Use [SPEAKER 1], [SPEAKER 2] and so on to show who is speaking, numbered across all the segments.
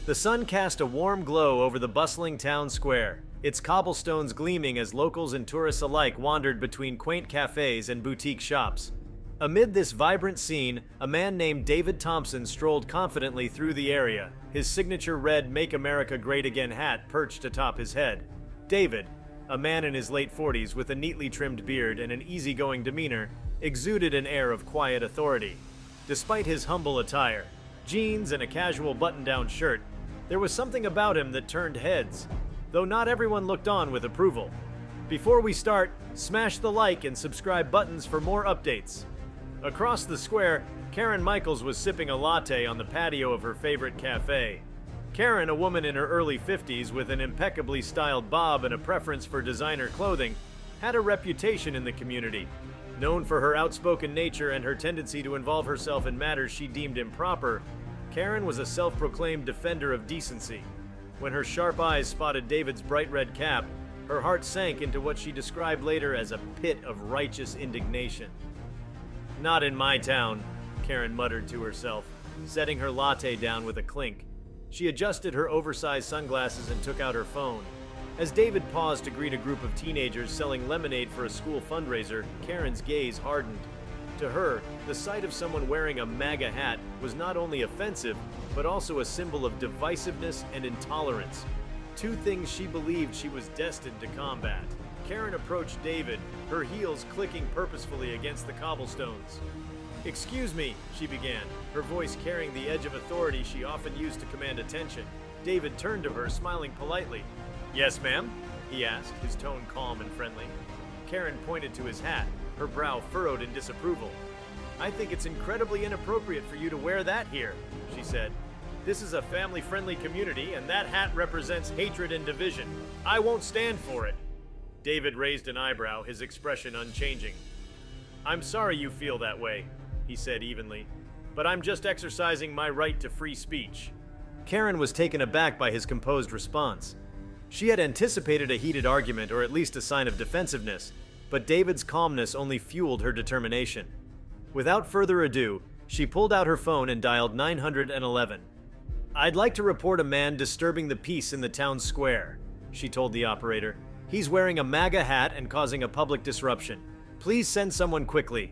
[SPEAKER 1] The sun cast a warm glow over the bustling town square, its cobblestones gleaming as locals and tourists alike wandered between quaint cafes and boutique shops. Amid this vibrant scene, a man named David Thompson strolled confidently through the area, his signature red "Make America Great Again" hat perched atop his head. David, a man in his late 40s with a neatly trimmed beard and an easygoing demeanor, exuded an air of quiet authority. Despite his humble attire, jeans and a casual button-down shirt, there was something about him that turned heads, though not everyone looked on with approval. Before we start, smash the like and subscribe buttons for more updates. Across the square, Karen Michaels was sipping a latte on the patio of her favorite cafe. Karen, a woman in her early 50s with an impeccably styled bob and a preference for designer clothing, had a reputation in the community. Known for her outspoken nature and her tendency to involve herself in matters she deemed improper, Karen was a self-proclaimed defender of decency. When her sharp eyes spotted David's bright red cap, her heart sank into what she described later as a pit of righteous indignation. "Not in my town," Karen muttered to herself, setting her latte down with a clink. She adjusted her oversized sunglasses and took out her phone. As David paused to greet a group of teenagers selling lemonade for a school fundraiser, Karen's gaze hardened. To her, the sight of someone wearing a MAGA hat was not only offensive, but also a symbol of divisiveness and intolerance, two things she believed she was destined to combat. Karen approached David, her heels clicking purposefully against the cobblestones. "Excuse me," she began, her voice carrying the edge of authority she often used to command attention. David turned to her, smiling politely. "Yes, ma'am?" he asked, his tone calm and friendly. Karen pointed to his hat, her brow furrowed in disapproval. "I think it's incredibly inappropriate for you to wear that here," she said. "This is a family-friendly community, and that hat represents hatred and division. I won't stand for it." David raised an eyebrow, his expression unchanging. "I'm sorry you feel that way," he said evenly, "but I'm just exercising my right to free speech." Karen was taken aback by his composed response. She had anticipated a heated argument or at least a sign of defensiveness, but David's calmness only fueled her determination. Without further ado, she pulled out her phone and dialed 911. "I'd like to report a man disturbing the peace in the town square," she told the operator. "He's wearing a MAGA hat and causing a public disruption. Please send someone quickly."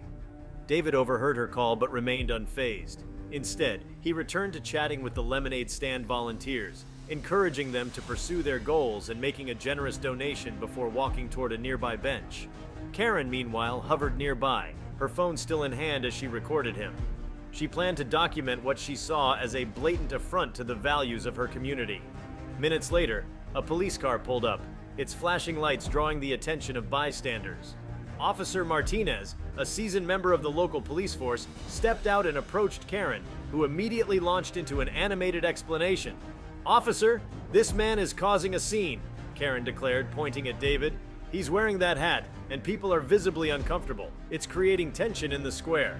[SPEAKER 1] David overheard her call but remained unfazed. Instead, he returned to chatting with the lemonade stand volunteers, encouraging them to pursue their goals and making a generous donation before walking toward a nearby bench. Karen, meanwhile, hovered nearby, her phone still in hand as she recorded him. She planned to document what she saw as a blatant affront to the values of her community. Minutes later, a police car pulled up, its flashing lights drawing the attention of bystanders. Officer Martinez, a seasoned member of the local police force, stepped out and approached Karen, who immediately launched into an animated explanation. "Officer, this man is causing a scene," Karen declared, pointing at David. "He's wearing that hat, and people are visibly uncomfortable. It's creating tension in the square."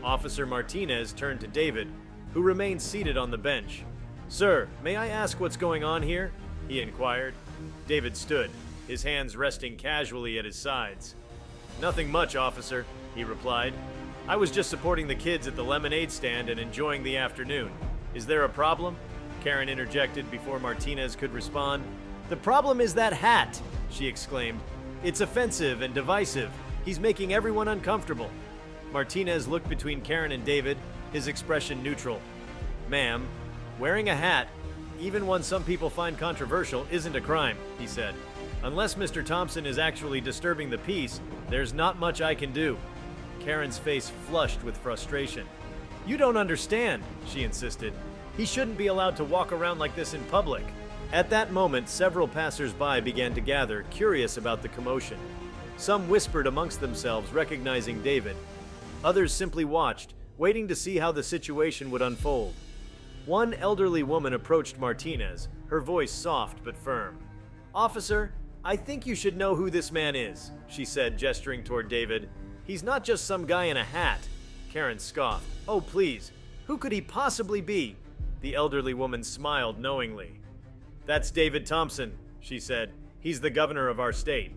[SPEAKER 1] Officer Martinez turned to David, who remained seated on the bench. "Sir, may I ask what's going on here?" he inquired. David stood, his hands resting casually at his sides. "Nothing much, officer," he replied. "I was just supporting the kids at the lemonade stand and enjoying the afternoon. Is there a problem?" Karen interjected before Martinez could respond. "The problem is that hat," she exclaimed. "It's offensive and divisive. He's making everyone uncomfortable." Martinez looked between Karen and David, his expression neutral. "Ma'am, wearing a hat, even one some people find controversial, isn't a crime," he said. "Unless Mr. Thompson is actually disturbing the peace, there's not much I can do." Karen's face flushed with frustration. "You don't understand," she insisted. "He shouldn't be allowed to walk around like this in public." At that moment, several passers-by began to gather, curious about the commotion. Some whispered amongst themselves, recognizing David. Others simply watched, waiting to see how the situation would unfold. One elderly woman approached Martinez, her voice soft but firm. "Officer, I think you should know who this man is," she said, gesturing toward David. "He's not just some guy in a hat." Karen scoffed. "Oh, please, who could he possibly be?" The elderly woman smiled knowingly. "That's David Thompson," she said. "He's the governor of our state."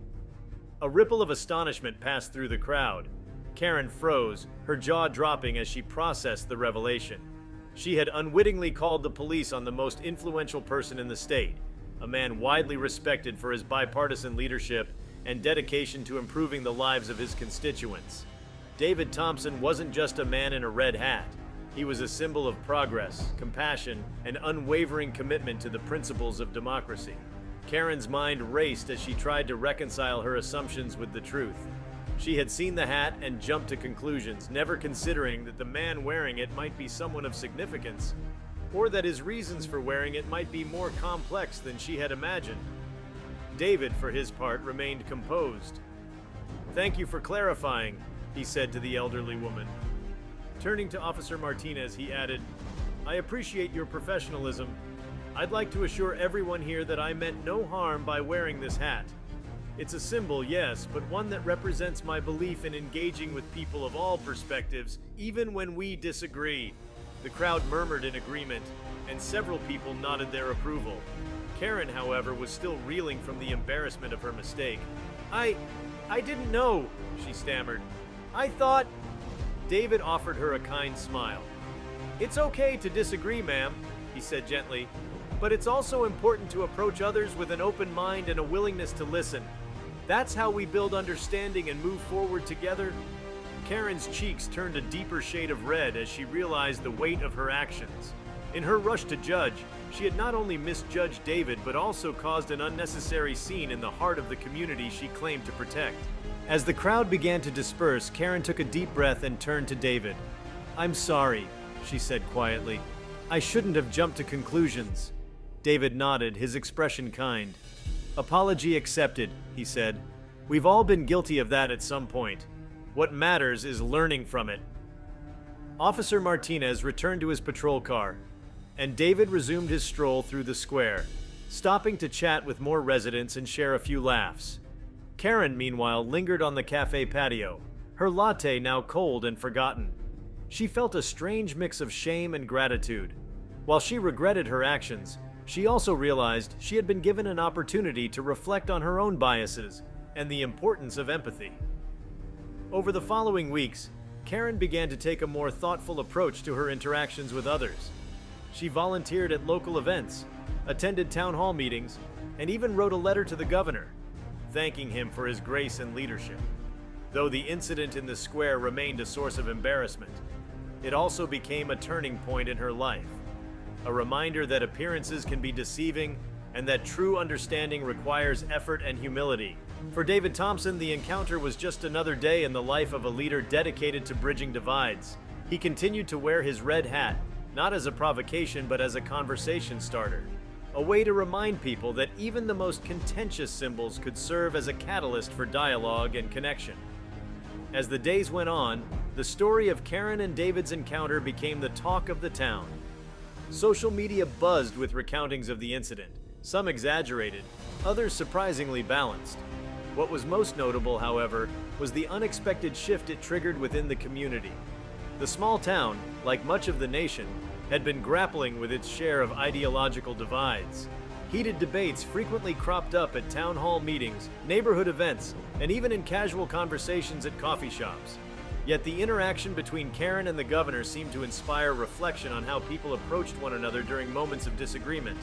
[SPEAKER 1] A ripple of astonishment passed through the crowd. Karen froze, her jaw dropping as she processed the revelation. She had unwittingly called the police on the most influential person in the state, a man widely respected for his bipartisan leadership and dedication to improving the lives of his constituents. David Thompson wasn't just a man in a red hat. He was a symbol of progress, compassion, and unwavering commitment to the principles of democracy. Karen's mind raced as she tried to reconcile her assumptions with the truth. She had seen the hat and jumped to conclusions, never considering that the man wearing it might be someone of significance, or that his reasons for wearing it might be more complex than she had imagined. David, for his part, remained composed. "Thank you for clarifying," he said to the elderly woman. Turning to Officer Martinez, he added, "I appreciate your professionalism. I'd like to assure everyone here that I meant no harm by wearing this hat. It's a symbol, yes, but one that represents my belief in engaging with people of all perspectives, even when we disagree." The crowd murmured in agreement, and several people nodded their approval. Karen, however, was still reeling from the embarrassment of her mistake. I didn't know," she stammered. "I thought—" David offered her a kind smile. "It's okay to disagree, ma'am," he said gently, "but it's also important to approach others with an open mind and a willingness to listen. That's how we build understanding and move forward together." Karen's cheeks turned a deeper shade of red as she realized the weight of her actions. In her rush to judge, she had not only misjudged David but also caused an unnecessary scene in the heart of the community she claimed to protect. As the crowd began to disperse, Karen took a deep breath and turned to David. "I'm sorry," she said quietly. "I shouldn't have jumped to conclusions." David nodded, his expression kind. "Apology accepted," he said. "We've all been guilty of that at some point. What matters is learning from it." Officer Martinez returned to his patrol car, and David resumed his stroll through the square, stopping to chat with more residents and share a few laughs. Karen, meanwhile, lingered on the cafe patio, her latte now cold and forgotten. She felt a strange mix of shame and gratitude. While she regretted her actions, she also realized she had been given an opportunity to reflect on her own biases and the importance of empathy. Over the following weeks, Karen began to take a more thoughtful approach to her interactions with others. She volunteered at local events, attended town hall meetings, and even wrote a letter to the governor, thanking him for his grace and leadership. Though the incident in the square remained a source of embarrassment, it also became a turning point in her life, a reminder that appearances can be deceiving and that true understanding requires effort and humility. For David Thompson, the encounter was just another day in the life of a leader dedicated to bridging divides. He continued to wear his red hat, not as a provocation but as a conversation starter, a way to remind people that even the most contentious symbols could serve as a catalyst for dialogue and connection. As the days went on, the story of Karen and David's encounter became the talk of the town. Social media buzzed with recountings of the incident, some exaggerated, others surprisingly balanced. What was most notable, however, was the unexpected shift it triggered within the community. The small town, like much of the nation, had been grappling with its share of ideological divides. Heated debates frequently cropped up at town hall meetings, neighborhood events, and even in casual conversations at coffee shops. Yet the interaction between Karen and the governor seemed to inspire reflection on how people approached one another during moments of disagreement.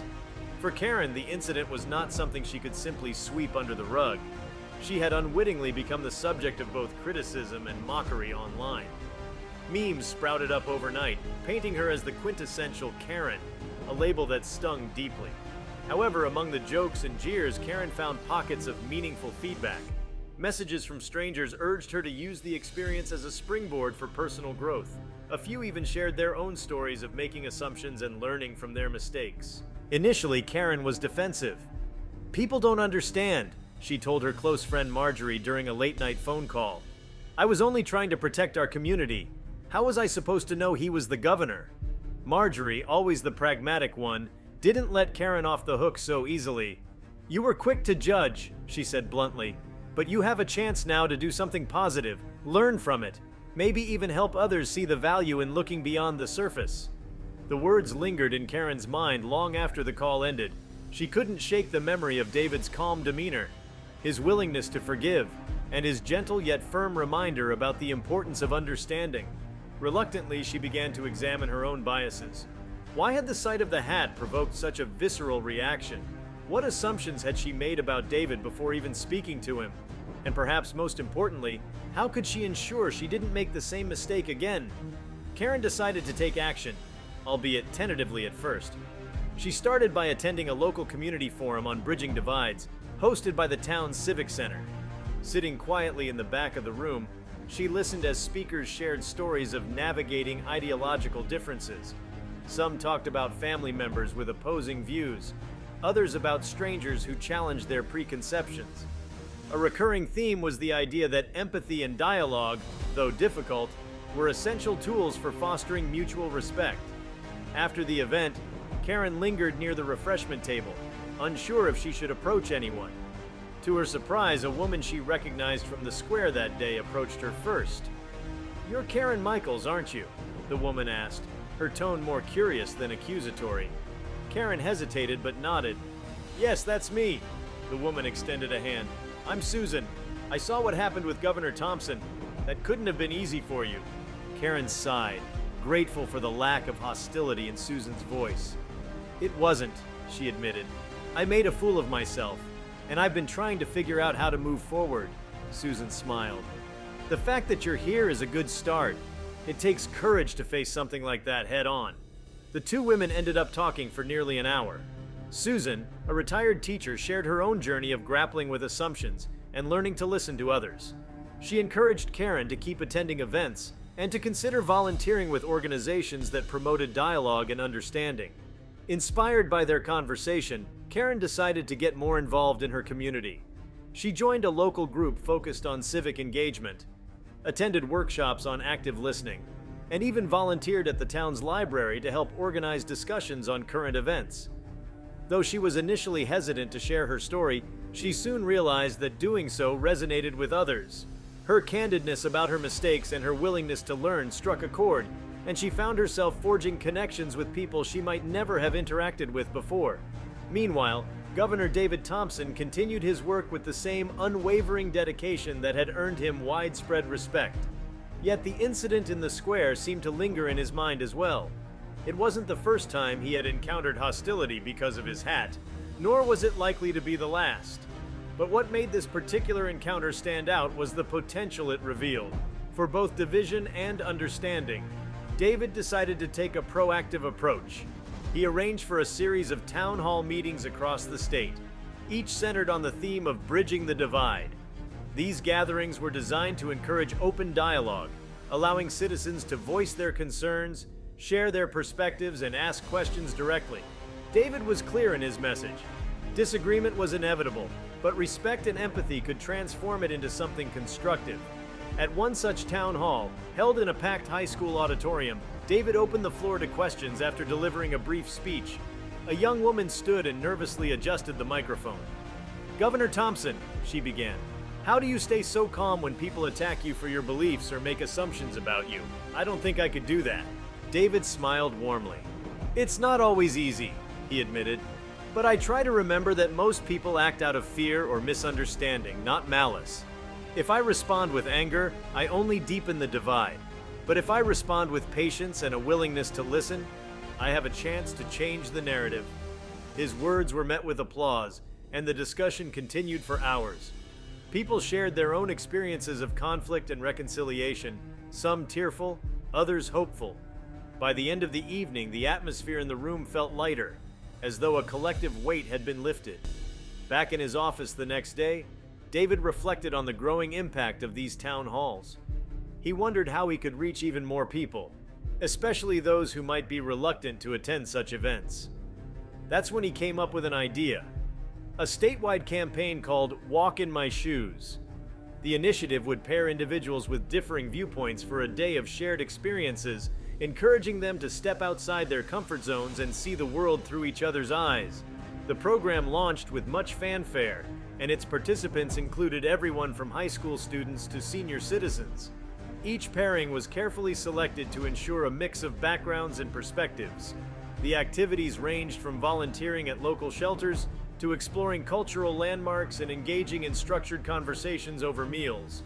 [SPEAKER 1] For Karen, the incident was not something she could simply sweep under the rug. She had unwittingly become the subject of both criticism and mockery online. Memes sprouted up overnight, painting her as the quintessential Karen, a label that stung deeply. However, among the jokes and jeers, Karen found pockets of meaningful feedback. Messages from strangers urged her to use the experience as a springboard for personal growth. A few even shared their own stories of making assumptions and learning from their mistakes. Initially, Karen was defensive. "People don't understand," she told her close friend Marjorie during a late-night phone call. "I was only trying to protect our community. How was I supposed to know he was the governor?" Marjorie, always the pragmatic one, didn't let Karen off the hook so easily. "You were quick to judge," she said bluntly, "but you have a chance now to do something positive, learn from it, maybe even help others see the value in looking beyond the surface." The words lingered in Karen's mind long after the call ended. She couldn't shake the memory of David's calm demeanor, his willingness to forgive, and his gentle yet firm reminder about the importance of understanding. Reluctantly, she began to examine her own biases. Why had the sight of the hat provoked such a visceral reaction? What assumptions had she made about David before even speaking to him? And perhaps most importantly, how could she ensure she didn't make the same mistake again? Karen decided to take action, albeit tentatively at first. She started by attending a local community forum on bridging divides, hosted by the town's civic center. Sitting quietly in the back of the room, she listened as speakers shared stories of navigating ideological differences. Some talked about family members with opposing views, others about strangers who challenged their preconceptions. A recurring theme was the idea that empathy and dialogue, though difficult, were essential tools for fostering mutual respect. After the event, Karen lingered near the refreshment table, unsure if she should approach anyone. To her surprise, a woman she recognized from the square that day approached her first. "You're Karen Michaels, aren't you?" the woman asked, her tone more curious than accusatory. Karen hesitated but nodded. "Yes, that's me." The woman extended a hand. "I'm Susan. I saw what happened with Governor Thompson. That couldn't have been easy for you." Karen sighed, grateful for the lack of hostility in Susan's voice. "It wasn't," she admitted. "I made a fool of myself, and I've been trying to figure out how to move forward." Susan smiled. "The fact that you're here is a good start. It takes courage to face something like that head on." The two women ended up talking for nearly an hour. Susan, a retired teacher, shared her own journey of grappling with assumptions and learning to listen to others. She encouraged Karen to keep attending events and to consider volunteering with organizations that promoted dialogue and understanding. Inspired by their conversation, Karen decided to get more involved in her community. She joined a local group focused on civic engagement, attended workshops on active listening, and even volunteered at the town's library to help organize discussions on current events. Though she was initially hesitant to share her story, she soon realized that doing so resonated with others. Her candidness about her mistakes and her willingness to learn struck a chord, and she found herself forging connections with people she might never have interacted with before. Meanwhile, Governor David Thompson continued his work with the same unwavering dedication that had earned him widespread respect. Yet the incident in the square seemed to linger in his mind as well. It wasn't the first time he had encountered hostility because of his hat, nor was it likely to be the last. But what made this particular encounter stand out was the potential it revealed. For both division and understanding, David decided to take a proactive approach. He arranged for a series of town hall meetings across the state, each centered on the theme of bridging the divide. These gatherings were designed to encourage open dialogue, allowing citizens to voice their concerns, share their perspectives, and ask questions directly. David was clear in his message. Disagreement was inevitable, but respect and empathy could transform it into something constructive. At one such town hall, held in a packed high school auditorium, David opened the floor to questions after delivering a brief speech. A young woman stood and nervously adjusted the microphone. "Governor Thompson," she began, "how do you stay so calm when people attack you for your beliefs or make assumptions about you? I don't think I could do that." David smiled warmly. "It's not always easy," he admitted, "but I try to remember that most people act out of fear or misunderstanding, not malice. If I respond with anger, I only deepen the divide. But if I respond with patience and a willingness to listen, I have a chance to change the narrative." His words were met with applause, and the discussion continued for hours. People shared their own experiences of conflict and reconciliation, some tearful, others hopeful. By the end of the evening, the atmosphere in the room felt lighter, as though a collective weight had been lifted. Back in his office the next day, David reflected on the growing impact of these town halls. He wondered how he could reach even more people, especially those who might be reluctant to attend such events. That's when he came up with an idea: a statewide campaign called Walk in My Shoes. The initiative would pair individuals with differing viewpoints for a day of shared experiences, encouraging them to step outside their comfort zones and see the world through each other's eyes. The program launched with much fanfare, and its participants included everyone from high school students to senior citizens. Each pairing was carefully selected to ensure a mix of backgrounds and perspectives. The activities ranged from volunteering at local shelters to exploring cultural landmarks and engaging in structured conversations over meals.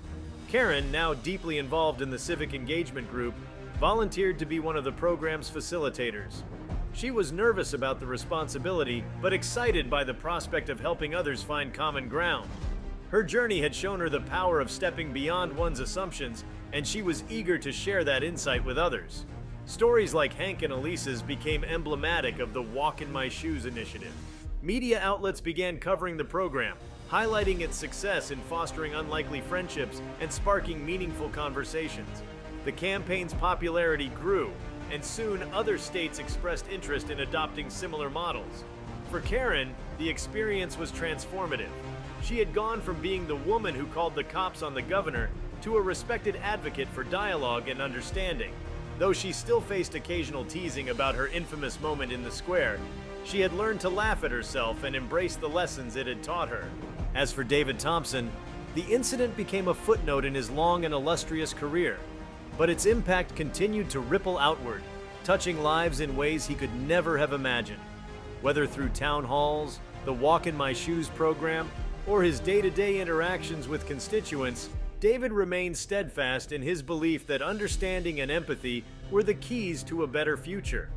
[SPEAKER 1] Karen, now deeply involved in the civic engagement group, volunteered to be one of the program's facilitators. She was nervous about the responsibility, but excited by the prospect of helping others find common ground. Her journey had shown her the power of stepping beyond one's assumptions, and she was eager to share that insight with others. Stories like Hank and Elise's became emblematic of the Walk in My Shoes initiative. Media outlets began covering the program, highlighting its success in fostering unlikely friendships and sparking meaningful conversations. The campaign's popularity grew, and soon other states expressed interest in adopting similar models. For Karen, the experience was transformative. She had gone from being the woman who called the cops on the governor to a respected advocate for dialogue and understanding. Though she still faced occasional teasing about her infamous moment in the square, she had learned to laugh at herself and embrace the lessons it had taught her. As for David Thompson, the incident became a footnote in his long and illustrious career, but its impact continued to ripple outward, touching lives in ways he could never have imagined. Whether through town halls, the Walk in My Shoes program, or his day-to-day interactions with constituents, David remained steadfast in his belief that understanding and empathy were the keys to a better future.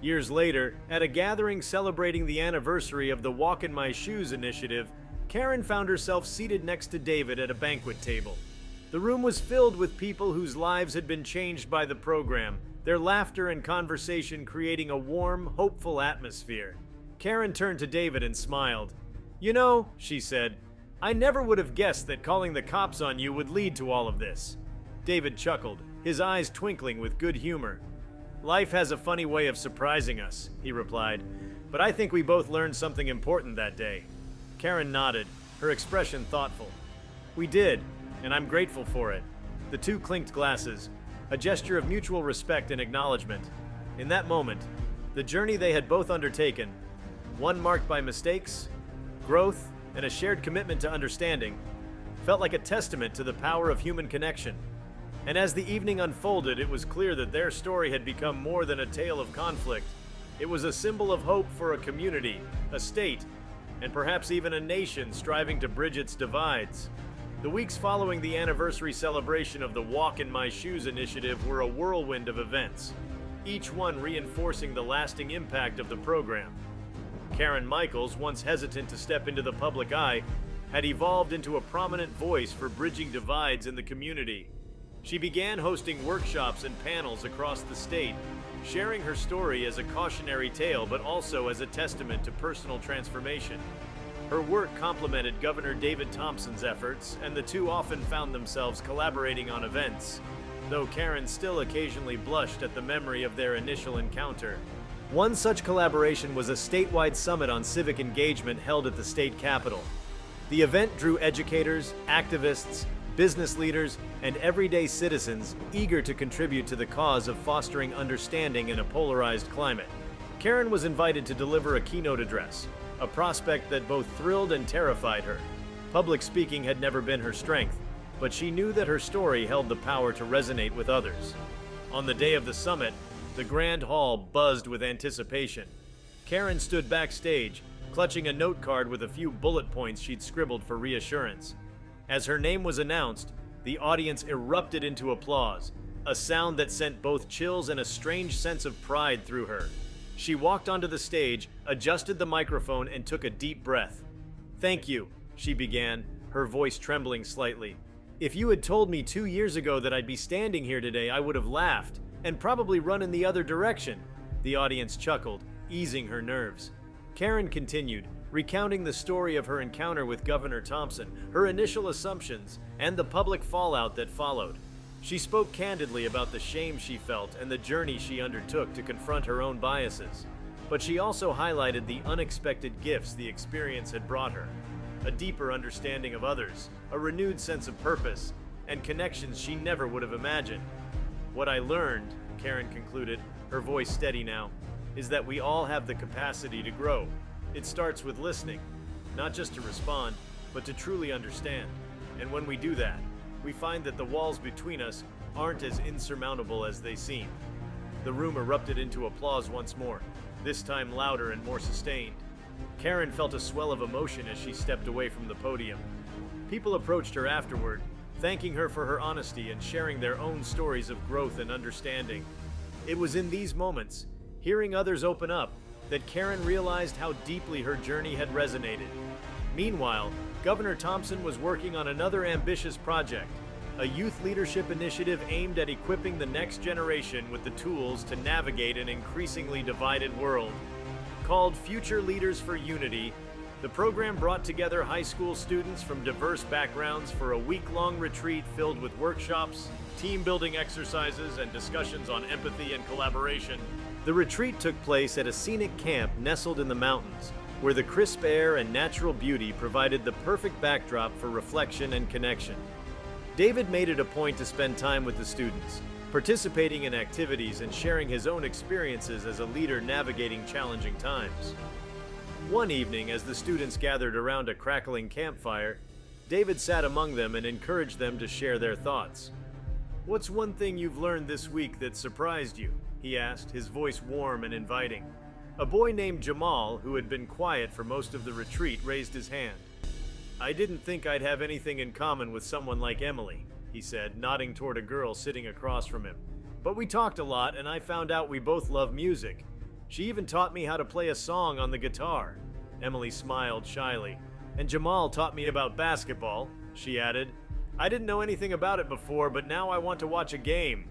[SPEAKER 1] Years later, at a gathering celebrating the anniversary of the Walk in My Shoes initiative, Karen found herself seated next to David at a banquet table. The room was filled with people whose lives had been changed by the program, their laughter and conversation creating a warm, hopeful atmosphere. Karen turned to David and smiled. "You know," she said, "I never would have guessed that calling the cops on you would lead to all of this." David chuckled, his eyes twinkling with good humor. "Life has a funny way of surprising us," he replied, "but I think we both learned something important that day." Karen nodded, her expression thoughtful. "We did, and I'm grateful for it." The two clinked glasses, a gesture of mutual respect and acknowledgement. In that moment, the journey they had both undertaken, one marked by mistakes, growth, and a shared commitment to understanding, felt like a testament to the power of human connection. And as the evening unfolded, it was clear that their story had become more than a tale of conflict. It was a symbol of hope for a community, a state, and perhaps even a nation striving to bridge its divides. The weeks following the anniversary celebration of the Walk in My Shoes initiative were a whirlwind of events, each one reinforcing the lasting impact of the program. Karen Michaels, once hesitant to step into the public eye, had evolved into a prominent voice for bridging divides in the community. She began hosting workshops and panels across the state, sharing her story as a cautionary tale but also as a testament to personal transformation. Her work complemented Governor David Thompson's efforts, and the two often found themselves collaborating on events, though Karen still occasionally blushed at the memory of their initial encounter. One such collaboration was a statewide summit on civic engagement held at the state capitol. The event drew educators, activists, business leaders, and everyday citizens eager to contribute to the cause of fostering understanding in a polarized climate. Karen was invited to deliver a keynote address, a prospect that both thrilled and terrified her. Public speaking had never been her strength, but she knew that her story held the power to resonate with others. On the day of the summit, the grand hall buzzed with anticipation. Karen stood backstage, clutching a note card with a few bullet points she'd scribbled for reassurance. As her name was announced, the audience erupted into applause, a sound that sent both chills and a strange sense of pride through her. She walked onto the stage, adjusted the microphone, and took a deep breath. "Thank you," she began, her voice trembling slightly. "If you had told me 2 years ago that I'd be standing here today, I would have laughed, and probably run in the other direction." The audience chuckled, easing her nerves. Karen continued, recounting the story of her encounter with Governor Thompson, her initial assumptions, and the public fallout that followed. She spoke candidly about the shame she felt and the journey she undertook to confront her own biases. But she also highlighted the unexpected gifts the experience had brought her. A deeper understanding of others, a renewed sense of purpose, and connections she never would have imagined. "What I learned," Karen concluded, her voice steady now, "is that we all have the capacity to grow. It starts with listening, not just to respond, but to truly understand. And when we do that, we find that the walls between us aren't as insurmountable as they seem." The room erupted into applause once more, this time louder and more sustained. Karen felt a swell of emotion as she stepped away from the podium. People approached her afterward, thanking her for her honesty and sharing their own stories of growth and understanding. It was in these moments, hearing others open up, that Karen realized how deeply her journey had resonated. Meanwhile, Governor Thompson was working on another ambitious project, a youth leadership initiative aimed at equipping the next generation with the tools to navigate an increasingly divided world. Called Future Leaders for Unity, the program brought together high school students from diverse backgrounds for a week-long retreat filled with workshops, team-building exercises, and discussions on empathy and collaboration. The retreat took place at a scenic camp nestled in the mountains, where the crisp air and natural beauty provided the perfect backdrop for reflection and connection. David made it a point to spend time with the students, participating in activities and sharing his own experiences as a leader navigating challenging times. One evening, as the students gathered around a crackling campfire, David sat among them and encouraged them to share their thoughts. "What's one thing you've learned this week that surprised you?" he asked, his voice warm and inviting. A boy named Jamal, who had been quiet for most of the retreat, raised his hand. "I didn't think I'd have anything in common with someone like Emily," he said, nodding toward a girl sitting across from him. "But we talked a lot, and I found out we both love music. She even taught me how to play a song on the guitar." Emily smiled shyly. "And Jamal taught me about basketball," she added. "I didn't know anything about it before, but now I want to watch a game."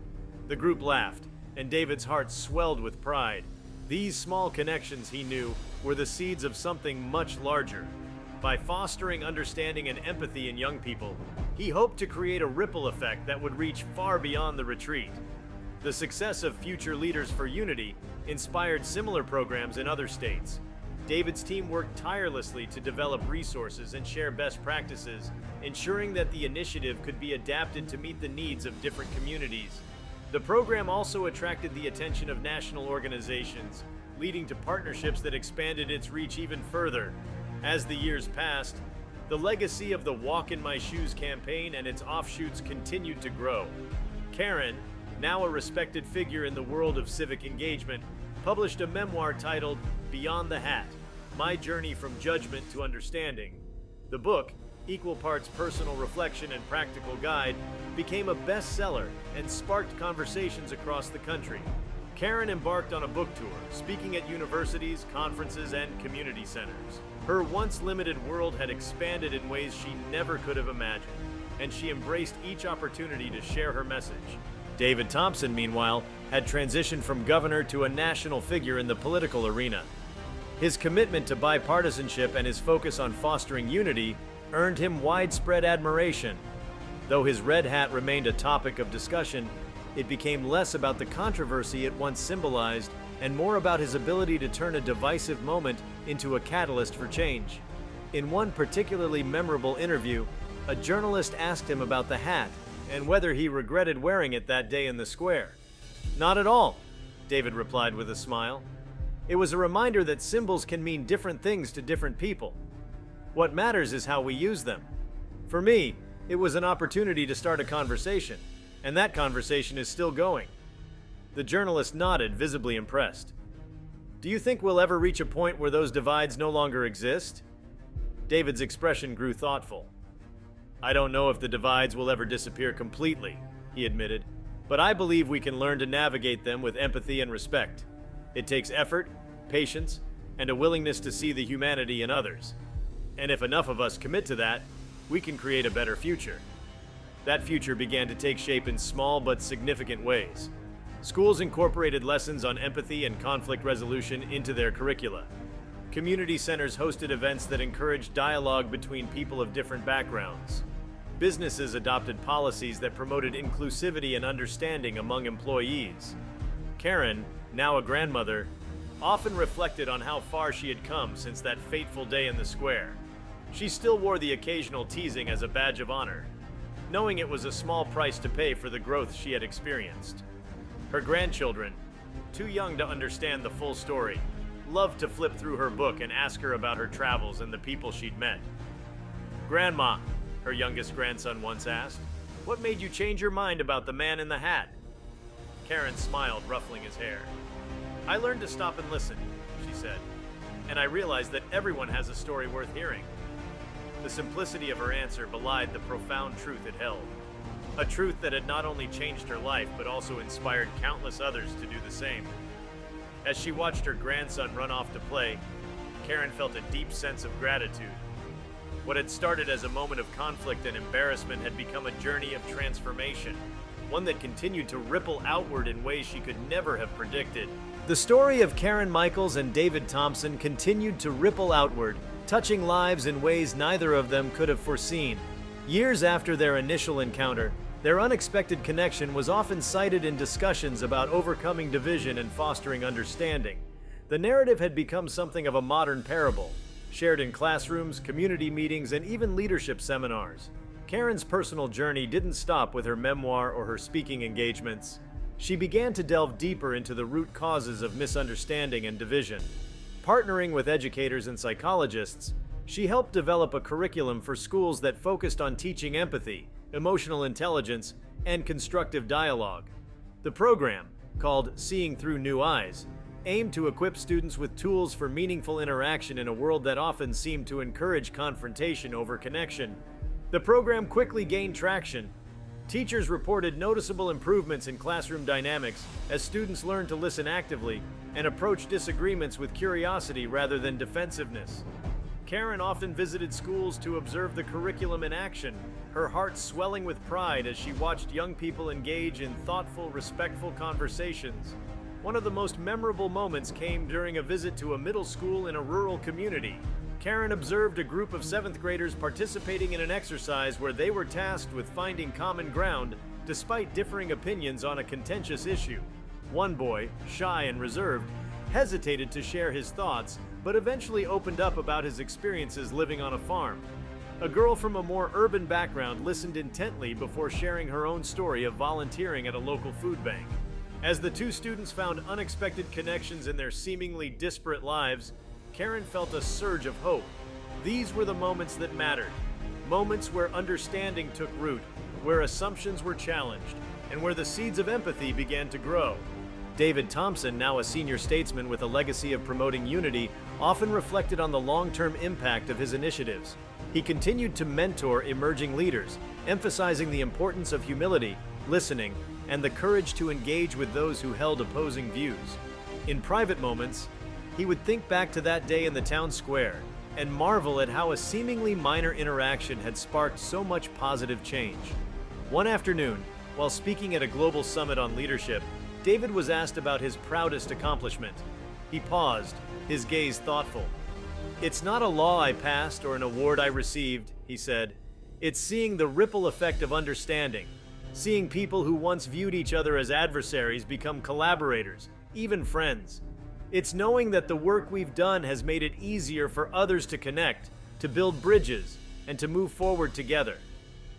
[SPEAKER 1] The group laughed, and David's heart swelled with pride. These small connections, he knew, were the seeds of something much larger. By fostering understanding and empathy in young people, he hoped to create a ripple effect that would reach far beyond the retreat. The success of Future Leaders for Unity inspired similar programs in other states. David's team worked tirelessly to develop resources and share best practices, ensuring that the initiative could be adapted to meet the needs of different communities. The program also attracted the attention of national organizations, leading to partnerships that expanded its reach even further. As the years passed, the legacy of the Walk in My Shoes campaign and its offshoots continued to grow. Karen, now a respected figure in the world of civic engagement, published a memoir titled Beyond the Hat: My Journey from Judgment to Understanding. The book, equal parts personal reflection and practical guide, became a bestseller and sparked conversations across the country. Karen embarked on a book tour, speaking at universities, conferences, and community centers. Her once limited world had expanded in ways she never could have imagined, and she embraced each opportunity to share her message. David Thompson, meanwhile, had transitioned from governor to a national figure in the political arena. His commitment to bipartisanship and his focus on fostering unity earned him widespread admiration. Though his red hat remained a topic of discussion, it became less about the controversy it once symbolized and more about his ability to turn a divisive moment into a catalyst for change. In one particularly memorable interview, a journalist asked him about the hat and whether he regretted wearing it that day in the square. "Not at all," David replied with a smile. "It was a reminder that symbols can mean different things to different people. What matters is how we use them. For me, it was an opportunity to start a conversation, and that conversation is still going." The journalist nodded, visibly impressed. "Do you think we'll ever reach a point where those divides no longer exist?" David's expression grew thoughtful. "I don't know if the divides will ever disappear completely," he admitted, "but I believe we can learn to navigate them with empathy and respect. It takes effort, patience, and a willingness to see the humanity in others. And if enough of us commit to that, we can create a better future." That future began to take shape in small but significant ways. Schools incorporated lessons on empathy and conflict resolution into their curricula. Community centers hosted events that encouraged dialogue between people of different backgrounds. Businesses adopted policies that promoted inclusivity and understanding among employees. Karen, now a grandmother, often reflected on how far she had come since that fateful day in the square. She still wore the occasional teasing as a badge of honor, knowing it was a small price to pay for the growth she had experienced. Her grandchildren, too young to understand the full story, loved to flip through her book and ask her about her travels and the people she'd met. "Grandma," her youngest grandson once asked, "what made you change your mind about the man in the hat?" Karen smiled, ruffling his hair. "I learned to stop and listen," she said, "and I realized that everyone has a story worth hearing." The simplicity of her answer belied the profound truth it held. A truth that had not only changed her life, but also inspired countless others to do the same. As she watched her grandson run off to play, Karen felt a deep sense of gratitude. What had started as a moment of conflict and embarrassment had become a journey of transformation, one that continued to ripple outward in ways she could never have predicted. The story of Karen Michaels and David Thompson continued to ripple outward, touching lives in ways neither of them could have foreseen. Years after their initial encounter, their unexpected connection was often cited in discussions about overcoming division and fostering understanding. The narrative had become something of a modern parable, shared in classrooms, community meetings, and even leadership seminars. Karen's personal journey didn't stop with her memoir or her speaking engagements. She began to delve deeper into the root causes of misunderstanding and division. Partnering with educators and psychologists, she helped develop a curriculum for schools that focused on teaching empathy, emotional intelligence, and constructive dialogue. The program, called Seeing Through New Eyes, aimed to equip students with tools for meaningful interaction in a world that often seemed to encourage confrontation over connection. The program quickly gained traction. Teachers reported noticeable improvements in classroom dynamics as students learned to listen actively and approach disagreements with curiosity rather than defensiveness. Karen often visited schools to observe the curriculum in action, her heart swelling with pride as she watched young people engage in thoughtful, respectful conversations. One of the most memorable moments came during a visit to a middle school in a rural community. Karen observed a group of 7th graders participating in an exercise where they were tasked with finding common ground despite differing opinions on a contentious issue. One boy, shy and reserved, hesitated to share his thoughts, but eventually opened up about his experiences living on a farm. A girl from a more urban background listened intently before sharing her own story of volunteering at a local food bank. As the two students found unexpected connections in their seemingly disparate lives, Karen felt a surge of hope. These were the moments that mattered. Moments where understanding took root, where assumptions were challenged, and where the seeds of empathy began to grow. David Thompson, now a senior statesman with a legacy of promoting unity, often reflected on the long-term impact of his initiatives. He continued to mentor emerging leaders, emphasizing the importance of humility, listening, and the courage to engage with those who held opposing views. In private moments, he would think back to that day in the town square and marvel at how a seemingly minor interaction had sparked so much positive change. One afternoon, while speaking at a global summit on leadership, David was asked about his proudest accomplishment. He paused, his gaze thoughtful. "It's not a law I passed or an award I received," he said. "It's seeing the ripple effect of understanding, seeing people who once viewed each other as adversaries become collaborators, even friends. It's knowing that the work we've done has made it easier for others to connect, to build bridges, and to move forward together."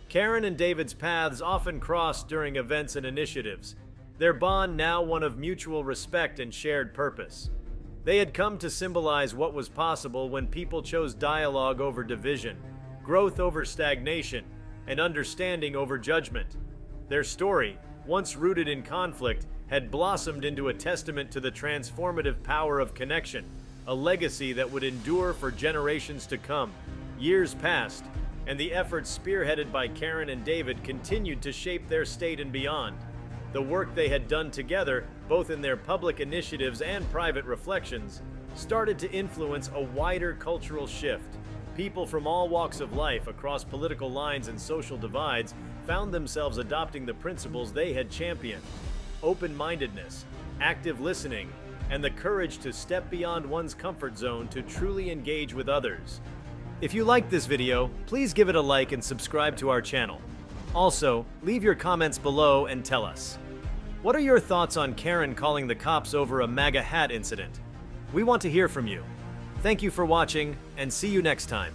[SPEAKER 1] Karen and David's paths often crossed during events and initiatives, their bond now one of mutual respect and shared purpose. They had come to symbolize what was possible when people chose dialogue over division, growth over stagnation, and understanding over judgment. Their story, once rooted in conflict, had blossomed into a testament to the transformative power of connection, a legacy that would endure for generations to come. Years passed, and the efforts spearheaded by Karen and David continued to shape their state and beyond. The work they had done together, both in their public initiatives and private reflections, started to influence a wider cultural shift. People from all walks of life across political lines and social divides found themselves adopting the principles they had championed: open-mindedness, active listening, and the courage to step beyond one's comfort zone to truly engage with others. If you liked this video, please give it a like and subscribe to our channel. Also, leave your comments below and tell us. What are your thoughts on Karen calling the cops over a MAGA hat incident? We want to hear from you. Thank you for watching, and see you next time.